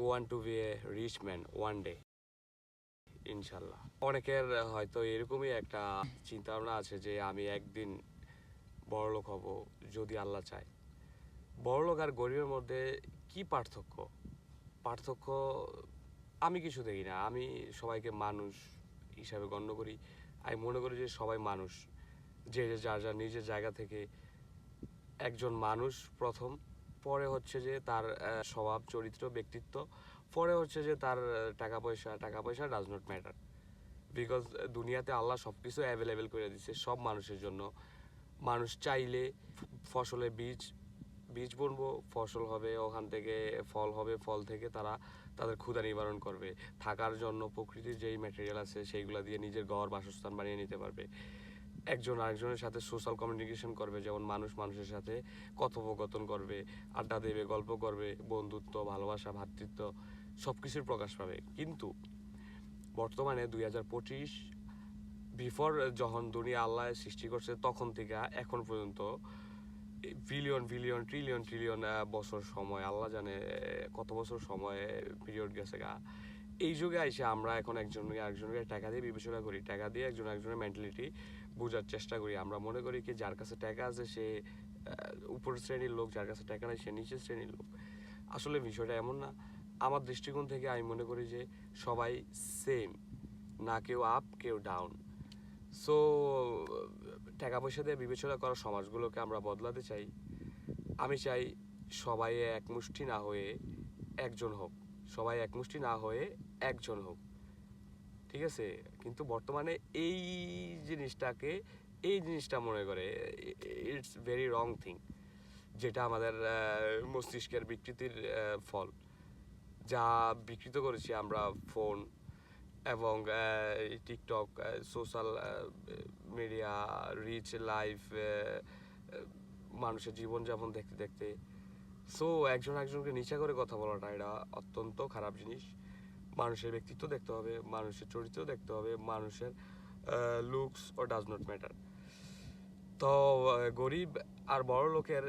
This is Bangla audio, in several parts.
Want to be a rich man one day, ইনশাল্লাহ। অনেকের হয়তো এরকমই একটা চিন্তা ভাবনা আছে যে আমি একদিন বড়লোক হব যদি আল্লাহ চায়। বড়লোক আর গরিবের মধ্যে কি পার্থক্য? পার্থক্য আমি কিছু দেখি না। আমি সবাইকে মানুষ হিসাবে গণ্য করি। আমি মনে করি যে সবাই মানুষ, যে যার যার নিজের জায়গা থেকে একজন মানুষ প্রথম, পরে হচ্ছে যে তার স্বভাব চরিত্র ব্যক্তিত্ব, পরে হচ্ছে যে তার টাকা পয়সা ডাজ নট ম্যাটার। বিকজ দুনিয়াতে আল্লাহ সব কিছু অ্যাভেলেবেল করে দিচ্ছে সব মানুষের জন্য। মানুষ চাইলে ফসলের বীজ বুনবো, ফসল হবে, ওখান থেকে ফল হবে, ফল থেকে তারা তাদের ক্ষুধা নিবারণ করবে। থাকার জন্য প্রকৃতির যেই ম্যাটেরিয়াল আছে সেইগুলো দিয়ে নিজের ঘর বাসস্থান বানিয়ে নিতে পারবে। একজন আরেকজনের সাথে সোশ্যাল কমিউনিকেশন করবে, যেমন মানুষ মানুষের সাথে কথোপকথন করবে, আড্ডা দেবে, গল্প করবে, বন্ধুত্ব, ভালোবাসা, ভ্রাতৃত্ব সব কিছুর প্রকাশ পাবে। কিন্তু বর্তমানে 2025 বিফোর যখন দুনিয়া আল্লাহ সৃষ্টি করছে তখন থেকে এখন পর্যন্ত বিলিয়ন বিলিয়ন ট্রিলিয়ন ট্রিলিয়ন বছর সময়, আল্লাহ জানে কত বছর সময় পিরিয়ড গেছে গা। এই যুগে এসে আমরা এখন একজনকে আরেকজনকে টাকা দিয়ে বিবেচনা করি, টাকা দিয়ে একজন আরেকজনের মেন্টালিটি বোঝার চেষ্টা করি। আমরা মনে করি কি যার কাছে টাকা আছে সে উপর শ্রেণীর লোক, যার কাছে টাকা নেই সে নিচের শ্রেণীর লোক। আসলে বিষয়টা এমন না। আমার দৃষ্টিকোণ থেকে আমি মনে করি যে সবাই সেম, না কেউ আপ কেউ ডাউন। সো টাকা পয়সা দিয়ে বিবেচনা করা সমাজগুলোকে আমরা বদলাতে চাই। আমি চাই সবাই একমুষ্টি না হয়ে একজন হোক, সবাই একমুষ্টি না হয়ে একজন হোক, ঠিক আছে? কিন্তু বর্তমানে এই জিনিসটা মনে করে ইটস ভেরি রং থিং, যেটা আমাদের মস্তিষ্কের বিকৃতির ফল। যা বিকৃত করেছি আমরা ফোন এবং TikTok, social media, rich life, মানুষের জীবনযাপন দেখতে দেখতে। সো একজন একজনকে নিচা করে কথা বলাটা এটা অত্যন্ত খারাপ জিনিস। মানুষের ব্যক্তিত্ব দেখতে হবে, মানুষের চরিত্র দেখতে হবে, মানুষের লুকস ও ডাজ নট ম্যাটার। তো গরিব আর বড় লোকের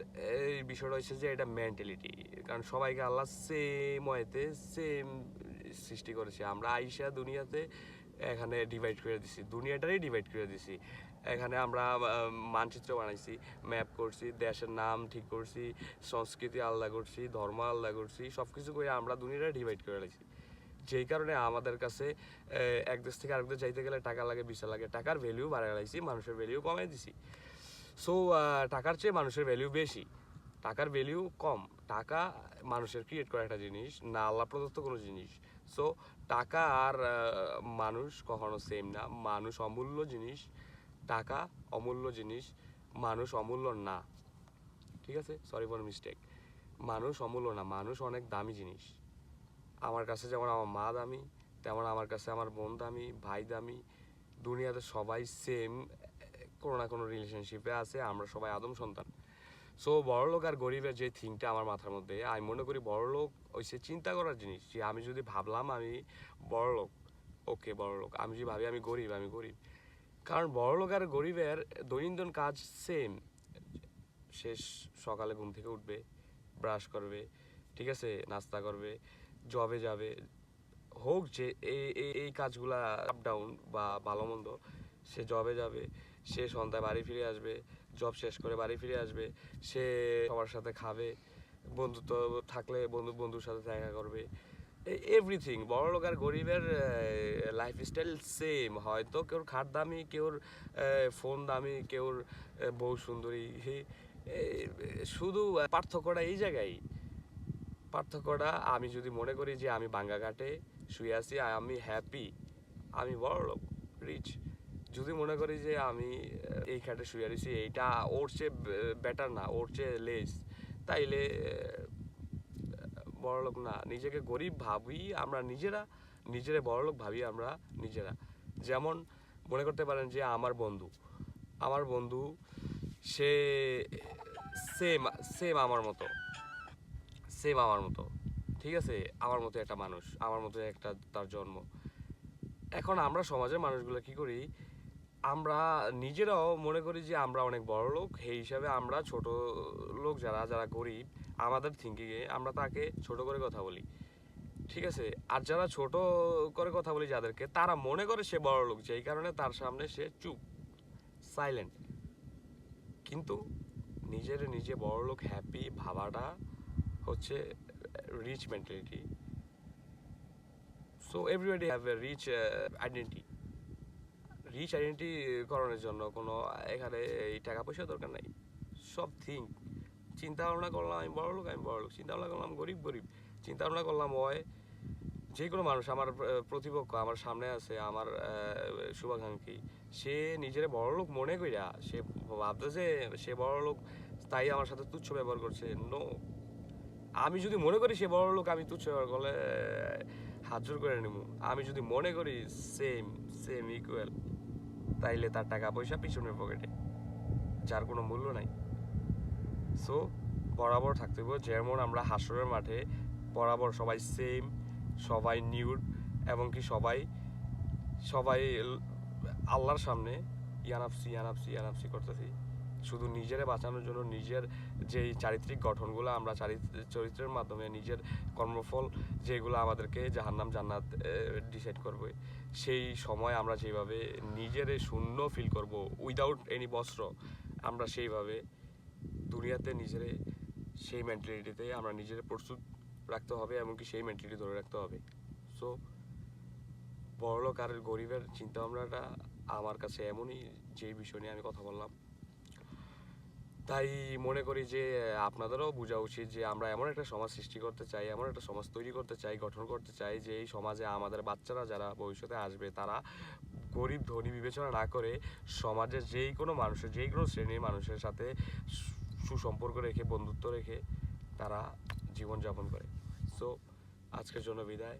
এই বিষয়টা হচ্ছে যে এটা মেন্টালিটি। কারণ সবাইকে আল্লাহ সেম ওয়েতে সেম সৃষ্টি করেছে। আমরা আইসা দুনিয়াতে এখানে ডিভাইড করে দিছি, দুনিয়াটারই ডিভাইড করে দিছি। এখানে আমরা মানচিত্র বানাইছি, ম্যাপ করছি, দেশের নাম ঠিক করছি, সংস্কৃতি আলাদা করছি, ধর্ম আলাদা করছি, সব কিছু করে আমরা দুনিয়াটা ডিভাইড করে রাখছি। যেই কারণে আমাদের কাছে এক দেশ থেকে আরেক দেশ যাইতে গেলে টাকা লাগে, ভিসা লাগে। টাকার ভ্যালিউ বাড়ায় রাখছি, মানুষের ভ্যালিউ কমাই দিছি। সো টাকার চেয়ে মানুষের ভ্যালিউ বেশি, টাকার ভ্যালিউ কম। টাকা মানুষের ক্রিয়েট করা একটা জিনিস, না আল্লাহ প্রদত্ত কোনো জিনিস। সো টাকা আর মানুষ কখনো সেম না। মানুষ অমূল্য জিনিস, টাকা অমূল্য জিনিস, মানুষ অমূল্য না। ঠিক আছে, সরি ফর মিস্টেক। মানুষ অমূল্য না, মানুষ অনেক দামি জিনিস। আমার কাছে যেমন আমার মা দামি, তেমন আমার কাছে আমার বোন দামি, ভাই দামি। দুনিয়াতে সবাই সেম, কোনো না কোনো রিলেশনশিপে আছে, আমরা সবাই আদম সন্তান। সো বড়লোক আর গরিবের যে থিংটা আমার মাথার মধ্যে, আমি মনে করি বড়লোক সে চিন্তা করার জিনিস। যে আমি যদি ভাবলাম আমি বড়লোক, ওকে বড়লোক। আমি যদি ভাবি আমি গরিব, আমি গরিব। কারণ বড়লোক আর গরিবের দৈনন্দিন কাজ সেম। শেষ সকালে ঘুম থেকে উঠবে, ব্রাশ করবে, ঠিক আছে, নাস্তা করবে, জবে যাবে, হোক যে এই কাজগুলা আপ ডাউন বা ভালো মন্দ, সে জবে যাবে, সে সন্ধ্যায় বাড়ি ফিরে আসবে, জব শেষ করে বাড়ি ফিরে আসবে, সে সবার সাথে খাবে, বন্ধুত্ব থাকলে বন্ধুর সাথে দেখা করবে, এভরিথিং। বড়লোক আর গরিবের লাইফস্টাইল সেম। হয়তো কেউর খাট দামি, কেউর ফোন দামি, কেউর বউ সুন্দরী, শুধু পার্থক্যটা এই জায়গায়। পার্থক্যটা আমি যদি মনে করি যে আমি বাঙ্গাঘাটে শুয়ে আছি, আমি হ্যাপি, আমি বড়লোক, রিচ। যদি মনে করি যে আমি এই ঘাটে শুয়ে আছি, এইটা ওর চেয়ে বেটার না, ওর চেয়ে লেস, তাইলে বড়লোক না। নিজেকে গরিব ভাবি আমরা নিজেরা, নিজেরা বড়লোক ভাবি আমরা নিজেরা। যেমন মনে করতে পারেন যে আমার বন্ধু সে সেম সেম আমার মতো, ঠিক আছে, আমার মতো একটা মানুষ, আমার মতো একটা তার জন্ম। এখন আমরা সমাজের মানুষগুলো কি করি, আমরা নিজেরাও মনে করি যে আমরা অনেক বড় লোক, সেই হিসাবে আমরা ছোট লোক যারা যারা গরিব, আমাদের থিঙ্কিংয়ে আমরা তাকে ছোট করে কথা বলি। ঠিক আছে? আর যারা ছোট করে কথা বলি যাদেরকে, তারা মনে করে সে বড়লোক, যেই কারণে তার সামনে সে চুপ, সাইলেন্ট। কিন্তু নিজে বড়লোক হ্যাপি ভাবাটা হচ্ছে rich mentality. So everybody have a rich identity. Rich identity করণের জন্য কোনো এখানে এই টাকা পয়সা দরকার নাই। সব থিঙ্ক, চিন্তা ভাবনা করলাম আমি বড়লোক, চিন্তা ভাবনা করলাম গরিব, চিন্তা ভাবনা করলাম হয় যে কোনো মানুষ আমার প্রতিপক্ষ আমার সামনে আছে, আমার শুভাকাঙ্ক্ষী, সে নিজের বড়লোক মনে কইরা সে ভাবতেছে সে বড়লোক, তাই আমার সাথে তুচ্ছ ব্যবহার করছে। নো, আমি যদি মনে করি সে বড়লোক, আমি তুচ্ছ ব্যবহার করলে হাত জোর করে নেব। আমি যদি মনে করি সেম সেম ইকুয়াল, তাইলে তার টাকা পয়সা পিছনের পকেটে, যার কোনো মূল্য নাই। সো বরাবর থাকতে হবে, যেমন আমরা হাসরের মাঠে বরাবর সবাই সেম, সবাই নিউড, এবং কি সবাই সবাই আল্লাহর সামনে ইয়ানাফসি করতেছি, শুধু নিজেরে বাঁচানোর জন্য। নিজের যেই চারিত্রিক গঠনগুলো আমরা চরিত্রের মাধ্যমে নিজের কর্মফল যেগুলো আমাদেরকে জাহান্নাম জান্নাত ডিসাইড করবে, সেই সময় আমরা যেভাবে নিজেরে শূন্য ফিল করব উইদাউট এনি বস্ত্র, আমরা সেইভাবে দুনিয়াতে নিজেরে সেই মেন্টালিটিতে আমরা নিজের প্রস্তুত রাখতে হবে, এমনকি সেই মেন্টালিটি ধরে রাখতে হবে। সো বড়লোক আর গরিবের চিন্তাভাবনাটা আমার কাছে এমনই, যেই বিষয় নিয়ে আমি কথা বললাম। তাই মনে করি যে আপনাদেরও বোঝা উচিত যে আমরা এমন একটা সমাজ সৃষ্টি করতে চাই, এমন একটা সমাজ তৈরি করতে চাই, গঠন করতে চাই, যে এই সমাজে আমাদের বাচ্চারা যারা ভবিষ্যতে আসবে তারা গরিব ধনী বিবেচনা না করে সমাজের যেই কোনো মানুষের, যেই কোনো শ্রেণীর মানুষের সাথে সুসম্পর্ক রেখে, বন্ধুত্ব রেখে তারা জীবনযাপন করে। সো আজকের জন্য বিদায়।